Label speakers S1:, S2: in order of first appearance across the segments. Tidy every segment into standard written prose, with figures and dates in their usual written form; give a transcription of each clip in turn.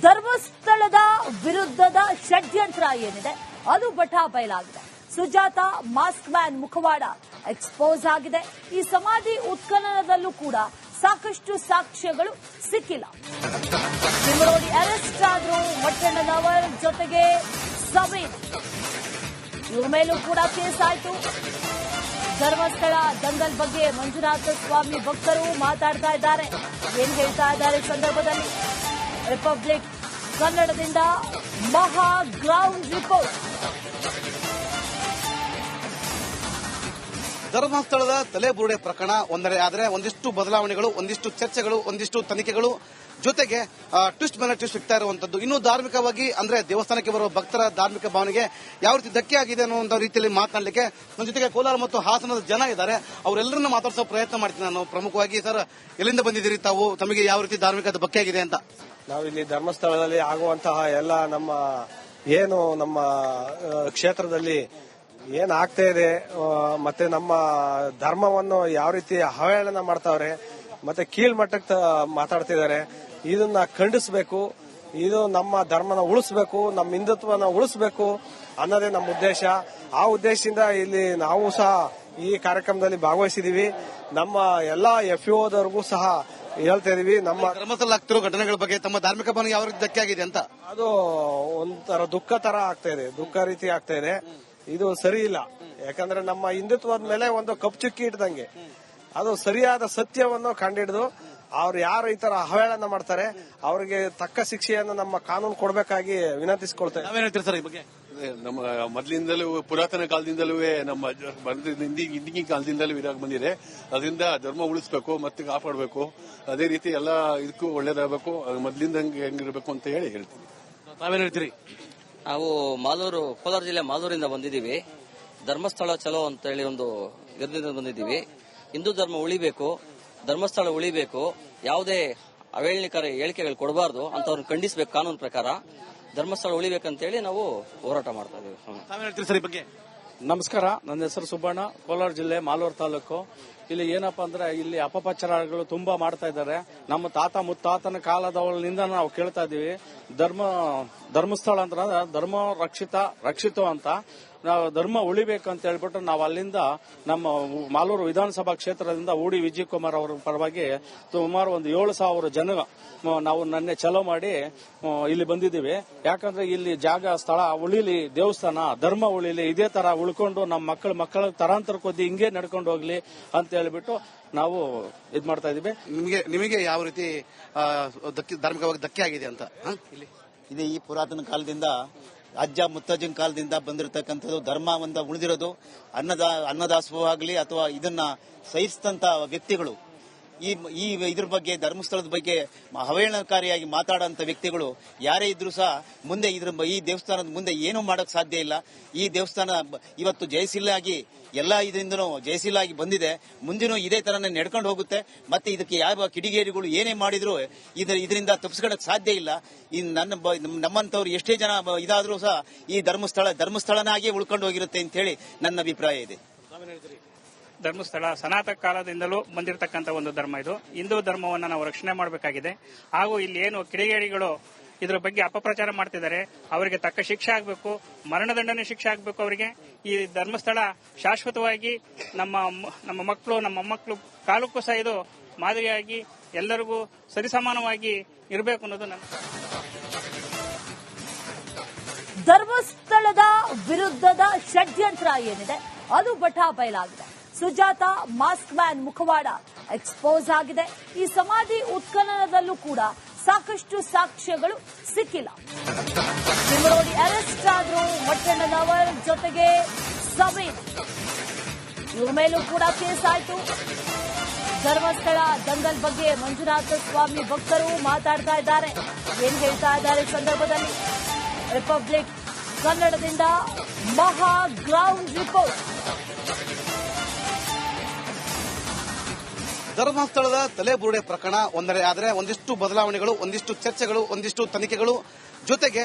S1: ಧರ್ಮಸ್ಥಳದ ವಿರುದ್ಧದ ಷಡ್ಯಂತ್ರ ಏನಿದೆ ಅದು ಬಟಾ ಬಯಲಾಗಿದೆ. ಸುಜಾತ ಮಾಸ್ಕ್ ಮ್ಯಾನ್ ಮುಖವಾಡ ಎಕ್ಸ್ಪೋಸ್ ಆಗಿದೆ. ಈ ಸಮಾಧಿ ಉತ್ಖನನದಲ್ಲೂ ಕೂಡ ಸಾಕಷ್ಟು ಸಾಕ್ಷ್ಯಗಳು ಸಿಕ್ಕಿಲ್ಲ. ಸಿಂಗರೋಡಿ ಅರೆಸ್ಟ್ ಆದ್ರು ಮಟ್ಟಣ್ಣನವರ್ ಜೊತೆಗೆ ಸಮೀರ್ ಇವ್ರ ಮೇಲೂ ಕೂಡ ಕೇಸ್ ಆಯ್ತು. ಧರ್ಮಸ್ಥಳ ದಂಗಲ್ ಬಗ್ಗೆ ಮಂಜುನಾಥ ಸ್ವಾಮಿ ಭಕ್ತರು ಮಾತಾಡ್ತಾ ಇದ್ದಾರೆ. ಏನ್ ಹೇಳ್ತಾ ಇದ್ದಾರೆ ಸಂದರ್ಭದಲ್ಲಿ ರಿಪಬ್ಲಿಕ್ ಕನ್ನಡದಿಂದ ಮಹಾ ಗ್ರೌಂಡ್ ರಿಪೋರ್ಟ್.
S2: ಧರ್ಮಸ್ಥಳದ ತಲೆಬುರುಡೆ ಪ್ರಕರಣ ಒಂದೆಡೆ ಆದರೆ ಒಂದಿಷ್ಟು ಬದಲಾವಣೆಗಳು, ಒಂದಿಷ್ಟು ಚರ್ಚೆಗಳು, ಒಂದಿಷ್ಟು ತನಿಖೆಗಳು ಜೊತೆಗೆ ಟ್ವಿಸ್ಟ್ ಮೇಲೆ ಟ್ವಿಸ್ಟ್ ಸಿಗ್ತಾ ಇರುವಂತದ್ದು. ಇನ್ನು ಧಾರ್ಮಿಕವಾಗಿ ಅಂದ್ರೆ ದೇವಸ್ಥಾನಕ್ಕೆ ಬರುವ ಭಕ್ತರ ಧಾರ್ಮಿಕ ಭಾವನೆಗೆ ಯಾವ ರೀತಿ ಧಕ್ಕೆ ಆಗಿದೆ ಅನ್ನೋ ರೀತಿಯಲ್ಲಿ ಮಾತನಾಡಲಿಕ್ಕೆ ನನ್ನ ಜೊತೆಗೆ ಕೋಲಾರ ಮತ್ತು ಹಾಸನದ ಜನ ಇದ್ದಾರೆ. ಅವರೆಲ್ಲರನ್ನ ಮಾತಾಡಿಸೋ ಪ್ರಯತ್ನ ಮಾಡ್ತೀನಿ ನಾನು. ಪ್ರಮುಖವಾಗಿ ಸರ್, ಎಲ್ಲಿಂದ ಬಂದಿದ್ದೀರಿ ತಾವು? ತಮಗೆ ಯಾವ ರೀತಿ ಧಾರ್ಮಿಕ ಧಕ್ಕೆ ಆಗಿದೆ ಅಂತ?
S3: ನಾವಿಲ್ಲಿ ಧರ್ಮಸ್ಥಳದಲ್ಲಿ ಆಗುವಂತಹ ಎಲ್ಲ ನಮ್ಮ ಕ್ಷೇತ್ರದಲ್ಲಿ ಏನ್ ಆಗ್ತಾ ಇದೆ, ಮತ್ತೆ ನಮ್ಮ ಧರ್ಮವನ್ನು ಯಾವ ರೀತಿ ಅವಹೇಳನ ಮಾಡ್ತಾವ್ರೆ, ಮತ್ತೆ ಕೀಳ್ಮಟ್ಟಕ್ಕೆ ಮಾತಾಡ್ತಿದ್ದಾರೆ, ಇದನ್ನ ಖಂಡಿಸಬೇಕು. ಇದು ನಮ್ಮ ಧರ್ಮನ ಉಳಿಸಬೇಕು, ನಮ್ಮ ಹಿಂದುತ್ವನ ಉಳಿಸಬೇಕು ಅನ್ನೋದೇ ನಮ್ಮ ಉದ್ದೇಶ. ಆ ಉದ್ದೇಶದಿಂದ ಇಲ್ಲಿ ನಾವು ಸಹ ಈ ಕಾರ್ಯಕ್ರಮದಲ್ಲಿ ಭಾಗವಹಿಸಿದೀವಿ. ನಮ್ಮ ಎಲ್ಲಾ FEOದವರಿಗೂ ಸಹ ಹೇಳ್ತಾ ಇದೀವಿ. ನಮ್ಮ
S2: ಧರ್ಮಸ್ಥಳ ಆಗ್ತಿರೋ ಘಟನೆಗಳ ಬಗ್ಗೆ ತಮ್ಮ ಧಾರ್ಮಿಕ ಭಾವನೆ ಯಾವ ರೀತಿ ಧಕ್ಕೆ ಆಗಿದೆ ಅಂತ?
S3: ಅದು ಒಂಥರ ದುಃಖ ತರ ಆಗ್ತಾ ಇದೆ, ದುಃಖ ರೀತಿ ಆಗ್ತಾ ಇದೆ. ಇದು ಸರಿ ಇಲ್ಲ. ಯಾಕಂದ್ರೆ ನಮ್ಮ ಹಿಂದುತ್ವದ ಮೇಲೆ ಒಂದು ಕಪ್ಪು ಚುಕ್ಕಿ ಇಡ್ದಂಗೆ ಅದು ಸರಿಯಾದ ಸತ್ಯವನ್ನು ಕಂಡಿಡಿದು ಅವ್ರು ಯಾರು ಈ ತರ ಅವಹೇಳನ ಮಾಡ್ತಾರೆ ಅವರಿಗೆ ತಕ್ಕ ಶಿಕ್ಷೆಯನ್ನು ನಮ್ಮ ಕಾನೂನು ಕೊಡಬೇಕಾಗಿ ವಿನಂತಿಸಿಕೊಳ್ತೇವೆ.
S2: ನಾವೇನ್ ಸರ್ ಈ ಬಗ್ಗೆ?
S4: ನಮ್ಮ ಮೊದಲಿಂದಲೂ ಪುರಾತನ ಕಾಲದಿಂದಲೂ ನಮ್ಮ ಹಿಂದಿನ ಕಾಲದಿಂದಲೂ ಇರಾಗ ಬಂದಿದೆ. ಅದರಿಂದ ಧರ್ಮ ಉಳಿಸಬೇಕು ಮತ್ತೆ ಕಾಪಾಡಬೇಕು. ಅದೇ ರೀತಿ ಎಲ್ಲ ಇದಕ್ಕೂ ಒಳ್ಳೇದಾಗಬೇಕು, ಮೊದಲಿಂದ ಹೆಂಗಿರ್ಬೇಕು ಅಂತ ಹೇಳ್ತೀನಿ.
S2: ತಾವೇನ್ ಹೇಳ್ತೀರಿ?
S5: ನಾವು ಕೋಲಾರ ಜಿಲ್ಲೆ ಮಾಲೂರಿಂದ ಬಂದಿದ್ದೀವಿ. ಧರ್ಮಸ್ಥಳ ಚಲೋ ಅಂತ ಹೇಳಿ ಒಂದು ಇದರಿಂದ ಬಂದಿದ್ದೀವಿ. ಹಿಂದೂ ಧರ್ಮ ಉಳಿಬೇಕು, ಧರ್ಮಸ್ಥಳ ಉಳಿಬೇಕು, ಯಾವುದೇ ಅವಹೇಳನಕಾರಿ ಹೇಳಿಕೆಗಳು ಕೊಡಬಾರ್ದು ಅಂತವ್ರನ್ನ ಖಂಡಿಸಬೇಕು. ಕಾನೂನು ಪ್ರಕಾರ ಧರ್ಮಸ್ಥಳ ಉಳಿಬೇಕಂತೇಳಿ ನಾವು ಹೋರಾಟ ಮಾಡ್ತಾ ಇದ್ದೀವಿ.
S6: ನಮಸ್ಕಾರ, ನನ್ನ ಹೆಸರು ಸುಬ್ಬಣ್ಣ, ಕೋಲಾರ ಜಿಲ್ಲೆ ಮಾಲೂರು ತಾಲೂಕು. ಇಲ್ಲಿ ಏನಪ್ಪಾ ಅಂದ್ರೆ ಇಲ್ಲಿ ಅಪಪ್ರಚಾರಗಳು ತುಂಬಾ ಮಾಡ್ತಾ ಇದ್ದಾರೆ. ನಮ್ಮ ತಾತ ಮುತ್ತಾತನ ಕಾಲದವಳಿಂದ ನಾವು ಕೇಳ್ತಾ ಇದೀವಿ, ಧರ್ಮಸ್ಥಳ ಅಂತ ಧರ್ಮ ರಕ್ಷಿತೋ ಅಂತ. ನಾವು ಧರ್ಮ ಉಳಿಬೇಕು ಅಂತ ಹೇಳ್ಬಿಟ್ಟು ನಾವು ಅಲ್ಲಿಂದ ನಮ್ಮ ಮಾಲೂರು ವಿಧಾನಸಭಾ ಕ್ಷೇತ್ರದಿಂದ ಊಡಿ ವಿಜಯ್ ಕುಮಾರ್ ಅವರ ಪರವಾಗಿ ಸುಮಾರು ಒಂದು 7,000 ಜನ ನಾವು ನನ್ನೆ ಚಲೋ ಮಾಡಿ ಇಲ್ಲಿ ಬಂದಿದ್ದೀವಿ. ಯಾಕಂದ್ರೆ ಇಲ್ಲಿ ಜಾಗ ಸ್ಥಳ ಉಳಿಲಿ, ದೇವಸ್ಥಾನ ಧರ್ಮ ಉಳಿಲಿ, ಇದೇ ತರ ಉಳ್ಕೊಂಡು ನಮ್ಮ ಮಕ್ಕಳ ತರಾಂತರಕ್ಕೋದಿ ಹಿಂಗೆ ನಡ್ಕೊಂಡು ಹೋಗ್ಲಿ ಅಂತ ಹೇಳ್ಬಿಟ್ಟು ನಾವು ಇದ್ ಮಾಡ್ತಾ ಇದೀವಿ.
S2: ನಿಮಗೆ ಯಾವ ರೀತಿ ಧಾರ್ಮಿಕವಾಗಿ ಧಕ್ಕೆ ಆಗಿದೆ ಅಂತ?
S7: ಇದು ಈ ಪುರಾತನ ಕಾಲದಿಂದ ಅಜ್ಜ ಮುತ್ತಜ್ಜನ ಕಾಲದಿಂದ ಬಂದಿರತಕ್ಕಂಥದ್ದು. ಧರ್ಮ ಒಂದು ಉಳಿದಿರೋದು ಅನ್ನದಾಸೋಹ ಆಗಲಿ ಅಥವಾ ಇದನ್ನ ಸಹಿಸಿದಂತ ವ್ಯಕ್ತಿಗಳು ಈ ಇದ್ರ ಬಗ್ಗೆ ಧರ್ಮಸ್ಥಳದ ಬಗ್ಗೆ ಅವಹೇಳನಕಾರಿಯಾಗಿ ಮಾತಾಡುವಂತ ವ್ಯಕ್ತಿಗಳು ಯಾರೇ ಇದ್ರೂ ಸಹ ಮುಂದೆ ಈ ದೇವಸ್ಥಾನದ ಮುಂದೆ ಏನೂ ಮಾಡಕ್ ಸಾಧ್ಯ ಇಲ್ಲ. ಈ ದೇವಸ್ಥಾನ ಇವತ್ತು ಜಯಶೀಲಾಗಿ ಎಲ್ಲಾ ಇದರಿಂದನೂ ಜಯಶೀಲಾಗಿ ಬಂದಿದೆ. ಮುಂದಿನೂ ಇದೇ ತರನೇ ನಡ್ಕೊಂಡು ಹೋಗುತ್ತೆ. ಮತ್ತೆ ಇದಕ್ಕೆ ಯಾವ ಕಿಡಿಗೇಡಿಗಳು ಏನೇ ಮಾಡಿದ್ರು ಇದರಿಂದ ತಪ್ಪಿಸ್ಕೊಳಕ್ ಸಾಧ್ಯ ಇಲ್ಲ. ನಮ್ಮಂತವ್ರು ಎಷ್ಟೇ ಜನ ಇದಾದ್ರೂ ಸಹ ಈ ಧರ್ಮಸ್ಥಳನಾಗಿಯೇ ಉಳ್ಕೊಂಡು ಹೋಗಿರುತ್ತೆ ಅಂತ ಹೇಳಿ ನನ್ನ ಅಭಿಪ್ರಾಯ ಇದೆ.
S8: ಧರ್ಮಸ್ಥಳ ಸನಾತನ ಕಾಲದಿಂದಲೂ ಬಂದಿರತಕ್ಕಂಥ ಒಂದು ಧರ್ಮ ಇದು. ಹಿಂದೂ ಧರ್ಮವನ್ನು ನಾವು ರಕ್ಷಣೆ ಮಾಡಬೇಕಾಗಿದೆ. ಹಾಗೂ ಇಲ್ಲಿ ಏನು ಕಿಡಿಗೇಡಿಗಳು ಇದರ ಬಗ್ಗೆ ಅಪಪ್ರಚಾರ ಮಾಡ್ತಿದ್ದಾರೆ, ಅವರಿಗೆ ತಕ್ಕ ಶಿಕ್ಷೆ ಆಗಬೇಕು, ಮರಣದಂಡನೆ ಶಿಕ್ಷೆ ಆಗಬೇಕು ಅವರಿಗೆ. ಈ ಧರ್ಮಸ್ಥಳ ಶಾಶ್ವತವಾಗಿ ನಮ್ಮ ಮಕ್ಕಳು, ನಮ್ಮ ಮೊಮ್ಮಕ್ಕಳು ಕಾಲಕ್ಕೂ ಸಹ ಇದು ಮಾದರಿಯಾಗಿ ಎಲ್ಲರಿಗೂ ಸರಿಸಮಾನವಾಗಿ ಇರಬೇಕು ಅನ್ನೋದು ನನ್ನ.
S1: ಧರ್ಮಸ್ಥಳದ ವಿರುದ್ಧದ ಷಡ್ಯಂತ್ರ ಏನಿದೆ ಅದು ಬಟಾ ಬಯಲಾಗಿದೆ. ಸುಜಾತ ಮಾಸ್ಕ್ ಮ್ಯಾನ್ ಮುಖವಾಡ ಎಕ್ಸ್ಪೋಸ್ ಆಗಿದೆ. ಈ ಸಮಾಧಿ ಉತ್ಖನನದಲ್ಲೂ ಕೂಡ ಸಾಕಷ್ಟು ಸಾಕ್ಷ್ಯಗಳು ಸಿಕ್ಕಿಲ್ಲ. ಸಿಂಗರೋಡಿ ಅರೆಸ್ಟ್ ಆದ್ರು ಮಟ್ಟಣ್ಣನವರ್ ಜೊತೆಗೆ ಸಮೀರ್ ಇವ್ರ ಮೇಲೂ ಕೂಡ ಕೇಸ್ ಆಯ್ತು. ಧರ್ಮಸ್ಥಳ ದಂಗಲ್ ಬಗ್ಗೆ ಮಂಜುನಾಥ ಸ್ವಾಮಿ ಭಕ್ತರು ಮಾತಾಡ್ತಾ ಇದ್ದಾರೆ. ಏನ್ ಹೇಳ್ತಾ ಇದ್ದಾರೆ ಸಂದರ್ಭದಲ್ಲಿ ರಿಪಬ್ಲಿಕ್ ಕನ್ನಡದಿಂದ ಮಹಾ ಗ್ರೌಂಡ್ ರಿಪೋರ್ಟ್.
S2: ಧರ್ಮಸ್ಥಳದ ತಲೆಬುರುಡೆ ಪ್ರಕರಣ ಒಂದರ ಆದರೆ ಒಂದಿಷ್ಟು ಬದಲಾವಣೆಗಳು, ಒಂದಿಷ್ಟು ಚರ್ಚೆಗಳು, ಒಂದಿಷ್ಟು ತನಿಖೆಗಳು, ಜೊತೆಗೆ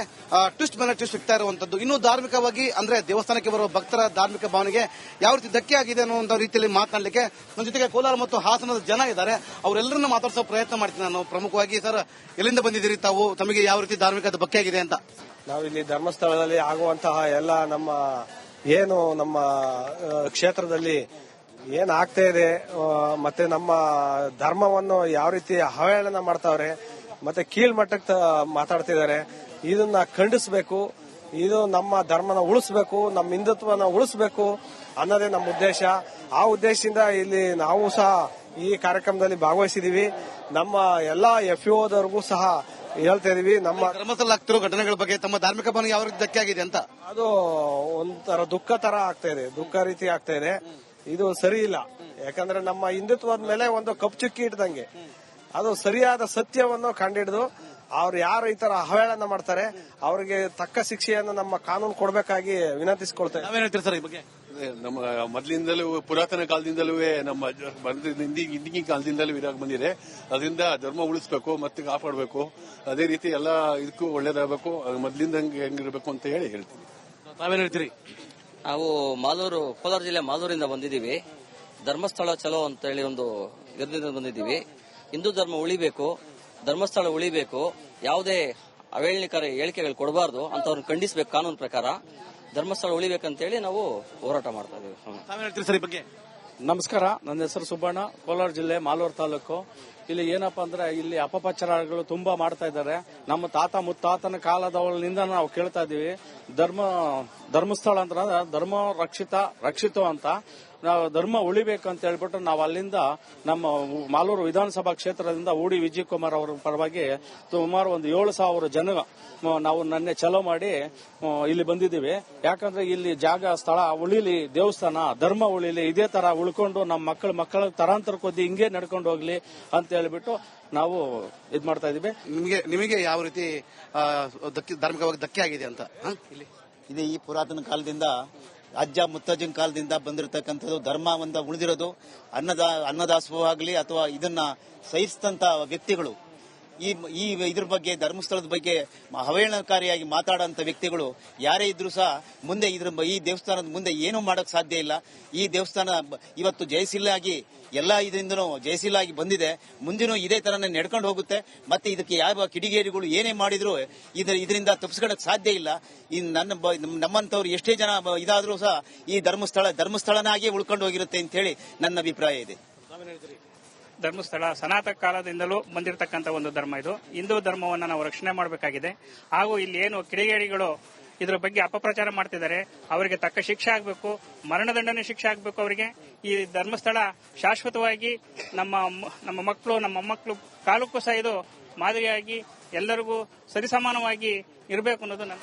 S2: ಟ್ವಿಸ್ಟ್ ಮೇಲೆ ಟ್ವಿಸ್ಟ್ ಸಿಗ್ತಾ ಇರುವಂತದ್ದು. ಇನ್ನು ಧಾರ್ಮಿಕವಾಗಿ ಅಂದ್ರೆ ದೇವಸ್ಥಾನಕ್ಕೆ ಬರುವ ಭಕ್ತರ ಧಾರ್ಮಿಕ ಭಾವನೆಗೆ ಯಾವ ರೀತಿ ಧಕ್ಕೆ ಆಗಿದೆ ಅನ್ನುವಂತ ರೀತಿಯಲ್ಲಿ ಮಾತನಾಡಲಿಕ್ಕೆ ನನ್ನ ಜೊತೆಗೆ ಕೋಲಾರ ಮತ್ತು ಹಾಸನದ ಜನ ಇದ್ದಾರೆ. ಅವರೆಲ್ಲರನ್ನ ಮಾತಾಡಿಸೋ ಪ್ರಯತ್ನ ಮಾಡ್ತೀನಿ ನಾನು. ಪ್ರಮುಖವಾಗಿ ಸರ್, ಎಲ್ಲಿಂದ ಬಂದಿದ್ದೀರಿ ತಾವು? ತಮಗೆ ಯಾವ ರೀತಿ ಧಾರ್ಮಿಕ ಧಕ್ಕೆ ಆಗಿದೆ ಅಂತ?
S3: ನಾವಿಲ್ಲಿ ಧರ್ಮಸ್ಥಳದಲ್ಲಿ ಆಗುವಂತಹ ಎಲ್ಲ ನಮ್ಮ ಏನು ನಮ್ಮ ಕ್ಷೇತ್ರದಲ್ಲಿ ಏನ್ ಆಗ್ತಾ ಇದೆ, ಮತ್ತೆ ನಮ್ಮ ಧರ್ಮವನ್ನು ಯಾವ ರೀತಿ ಅವಹೇಳನ ಮಾಡ್ತಾವ್ರೆ, ಮತ್ತೆ ಕೀಳ್ಮಟ್ಟಕ್ಕೆ ಮಾತಾಡ್ತಿದ್ದಾರೆ, ಇದನ್ನ ಖಂಡಿಸಬೇಕು. ಇದು ನಮ್ಮ ಧರ್ಮನ ಉಳಿಸಬೇಕು, ನಮ್ಮ ಹಿಂದುತ್ವನ ಉಳಿಸಬೇಕು ಅನ್ನೋದೇ ನಮ್ಮ ಉದ್ದೇಶ. ಆ ಉದ್ದೇಶದಿಂದ ಇಲ್ಲಿ ನಾವು ಸಹ ಈ ಕಾರ್ಯಕ್ರಮದಲ್ಲಿ ಭಾಗವಹಿಸಿದೀವಿ. ನಮ್ಮ ಎಲ್ಲಾ FEOದವರಿಗೂ ಸಹ ಹೇಳ್ತಾ ಇದೀವಿ. ನಮ್ಮ
S2: ಧರ್ಮಸ್ಥಳ ಆಗ್ತಿರೋ ಘಟನೆಗಳ ಬಗ್ಗೆ ತಮ್ಮ ಧಾರ್ಮಿಕ ಭಾವನೆ ಯಾವ ರೀತಿ ಧಕ್ಕೆ ಆಗಿದೆ ಅಂತ?
S3: ಅದು ಒಂಥರ ದುಃಖ ತರ ಆಗ್ತಾ ಇದೆ, ದುಃಖ ರೀತಿ ಆಗ್ತಾ ಇದೆ. ಇದು ಸರಿ ಇಲ್ಲ. ಯಾಕಂದ್ರೆ ನಮ್ಮ ಹಿಂದುತ್ವದ ಮೇಲೆ ಒಂದು ಕಪ್ಪು ಚುಕ್ಕಿ ಇಡ್ದಂಗೆ ಅದು ಸರಿಯಾದ ಸತ್ಯವನ್ನು ಕಂಡಿಡಿದು ಅವ್ರು ಯಾರು ಈ ತರ ಅವಹೇಳನ ಮಾಡ್ತಾರೆ ಅವರಿಗೆ ತಕ್ಕ ಶಿಕ್ಷೆಯನ್ನು ನಮ್ಮ ಕಾನೂನು ಕೊಡಬೇಕಾಗಿ ವಿನಂತಿಸಿಕೊಳ್ತೇವೆ.
S2: ನಾವೇನ್ ಹೇಳ್ತೀರಿ ಸರ್ ಈ ಬಗ್ಗೆ?
S4: ನಮ್ಮ ಮೊದಲಿಂದಲೂ ಪುರಾತನ ಕಾಲದಿಂದಲೂ ನಮ್ಮ ಹಿಂದಿನ ಕಾಲದಿಂದಲೂ ಇರಾಗ ಬಂದಿದೆ. ಅದರಿಂದ ಧರ್ಮ ಉಳಿಸಬೇಕು ಮತ್ತೆ ಕಾಪಾಡಬೇಕು. ಅದೇ ರೀತಿ ಎಲ್ಲ ಇದಕ್ಕೂ ಒಳ್ಳೇದಾಗಬೇಕು, ಮೊದಲಿಂದ ಹೆಂಗಿರ್ಬೇಕು ಅಂತ ಹೇಳ್ತೀನಿ.
S2: ನಾವೇನ್ ಹೇಳ್ತೀರಿ?
S5: ನಾವು ಕೋಲಾರ ಜಿಲ್ಲೆ ಮಾಲೂರಿಂದ ಬಂದಿದ್ದೀವಿ. ಧರ್ಮಸ್ಥಳ ಚಲೋ ಅಂತ ಹೇಳಿ ಒಂದು ನಿರ್ಣಯದಿಂದ ಬಂದಿದ್ದೀವಿ. ಹಿಂದೂ ಧರ್ಮ ಉಳಿಬೇಕು, ಧರ್ಮಸ್ಥಳ ಉಳಿಬೇಕು, ಯಾವುದೇ ಅವೇಳನಕರ ಹೇಳಿಕೆಗಳು ಕೊಡಬಾರ್ದು ಅಂತವ್ರನ್ನ ಖಂಡಿಸಬೇಕು. ಕಾನೂನು ಪ್ರಕಾರ ಧರ್ಮಸ್ಥಳ ಉಳಿಬೇಕಂತೇಳಿ ನಾವು ಹೋರಾಟ ಮಾಡ್ತಾ ಇದ್ದೀವಿ.
S6: ನಮಸ್ಕಾರ, ನನ್ನ ಹೆಸರು ಸುಬ್ಬಣ್ಣ, ಕೋಲಾರ ಜಿಲ್ಲೆ ಮಾಲೂರು ತಾಲೂಕು. ಇಲ್ಲಿ ಏನಪ್ಪಾ ಅಂದ್ರೆ ಇಲ್ಲಿ ಅಪಪ್ರಚಾರಗಳು ತುಂಬಾ ಮಾಡ್ತಾ ಇದ್ದಾರೆ. ನಮ್ಮ ತಾತ ಮುತ್ತಾತನ ಕಾಲದವಳಿಂದ ನಾವು ಕೇಳ್ತಾ ಇದೀವಿ, ಧರ್ಮಸ್ಥಳ ಅಂತ ಧರ್ಮ ರಕ್ಷಿತ ಅಂತ ನಾವು ಧರ್ಮ ಉಳಿಬೇಕಂತ ಹೇಳ್ಬಿಟ್ಟು ನಾವು ಅಲ್ಲಿಂದ ನಮ್ಮ ಮಾಲೂರು ವಿಧಾನಸಭಾ ಕ್ಷೇತ್ರದಿಂದ ಊಡಿ ವಿಜಯ್ ಕುಮಾರ್ ಅವರ ಪರವಾಗಿ ಸುಮಾರು ಒಂದು 7,000 ಜನ ನಾವು ನನ್ನೆ ಚಲೋ ಮಾಡಿ ಇಲ್ಲಿ ಬಂದಿದ್ದೀವಿ. ಯಾಕಂದ್ರೆ ಇಲ್ಲಿ ಜಾಗ ಸ್ಥಳ ಉಳಿಲಿ, ದೇವಸ್ಥಾನ ಧರ್ಮ ಉಳಿಲಿ, ಇದೇ ತರ ಉಳ್ಕೊಂಡು ನಮ್ಮ ಮಕ್ಕಳ ತರಾಂತರ ಕೊದ್ದಿ ಹಿಂಗೆ ನಡ್ಕೊಂಡು ಹೋಗ್ಲಿ ಅಂತ ಹೇಳ್ಬಿಟ್ಟು ನಾವು ಇದ್ ಮಾಡ್ತಾ ಇದೀವಿ.
S2: ನಿಮಗೆ ಯಾವ ರೀತಿ ಧಾರ್ಮಿಕವಾಗಿ ಧಕ್ಕೆ ಆಗಿದೆ ಅಂತ?
S7: ಇದು ಈ ಪುರಾತನ ಕಾಲದಿಂದ ಅಜ್ಜ ಮುತ್ತಜ್ಜನ ಕಾಲದಿಂದ ಬಂದಿರತಕ್ಕಂಥದ್ದು. ಧರ್ಮ ಒಂದು ಉಳಿದಿರೋದು ಅನ್ನದಾಸೋಹವಾಗಲಿ ಅಥವಾ ಇದನ್ನ ಸಹಿಸಿದಂತ ವ್ಯಕ್ತಿಗಳು ಈ ಇದ್ರ ಬಗ್ಗೆ ಧರ್ಮಸ್ಥಳದ ಬಗ್ಗೆ ಅವಹೇಳನಕಾರಿಯಾಗಿ ಮಾತಾಡುವಂತ ವ್ಯಕ್ತಿಗಳು ಯಾರೇ ಇದ್ರೂ ಸಹ ಮುಂದೆ ಈ ದೇವಸ್ಥಾನದ ಮುಂದೆ ಏನೂ ಮಾಡಕ್ ಸಾಧ್ಯ ಇಲ್ಲ. ಈ ದೇವಸ್ಥಾನ ಇವತ್ತು ಜಯಶೀಲಾಗಿ ಎಲ್ಲಾ ಇದರಿಂದನೂ ಜಯಶೀಲಾಗಿ ಬಂದಿದೆ. ಮುಂದಿನೂ ಇದೇ ತರನೇ ನಡ್ಕೊಂಡು ಹೋಗುತ್ತೆ. ಮತ್ತೆ ಇದಕ್ಕೆ ಯಾವ ಕಿಡಿಗೇಡಿಗಳು ಏನೇ ಮಾಡಿದ್ರು ಇದರಿಂದ ತಪ್ಪಿಸ್ಕೊಳಕ್ ಸಾಧ್ಯ ಇಲ್ಲ. ನಮ್ಮಂತವ್ರು ಎಷ್ಟೇ ಜನ ಇದಾದ್ರೂ ಸಹ ಈ ಧರ್ಮಸ್ಥಳನಾಗಿಯೇ ಉಳ್ಕೊಂಡು ಹೋಗಿರುತ್ತೆ ಅಂತ ಹೇಳಿ ನನ್ನ ಅಭಿಪ್ರಾಯ ಇದೆ.
S8: ಧರ್ಮಸ್ಥಳ ಸನಾತನ ಕಾಲದಿಂದಲೂ ಬಂದಿರತಕ್ಕಂಥ ಒಂದು ಧರ್ಮ ಇದು. ಹಿಂದೂ ಧರ್ಮವನ್ನು ನಾವು ರಕ್ಷಣೆ ಮಾಡಬೇಕಾಗಿದೆ. ಹಾಗೂ ಇಲ್ಲಿ ಏನು ಕಿಡಿಗೇಡಿಗಳು ಇದ್ರ ಬಗ್ಗೆ ಅಪಪ್ರಚಾರ ಮಾಡ್ತಿದ್ದಾರೆ ಅವರಿಗೆ ತಕ್ಕ ಶಿಕ್ಷೆ ಆಗಬೇಕು, ಮರಣದಂಡನೆ ಶಿಕ್ಷೆ ಆಗಬೇಕು ಅವರಿಗೆ. ಈ ಧರ್ಮಸ್ಥಳ ಶಾಶ್ವತವಾಗಿ ನಮ್ಮ ಮಕ್ಕಳು ನಮ್ಮ ಮೊಮ್ಮಕ್ಕಳು ಕಾಲಕ್ಕೂ ಸಹ ಇದು ಮಾದರಿಯಾಗಿ ಎಲ್ಲರಿಗೂ ಸರಿಸಮಾನವಾಗಿ ಇರಬೇಕು ಅನ್ನೋದು ನನ್ನ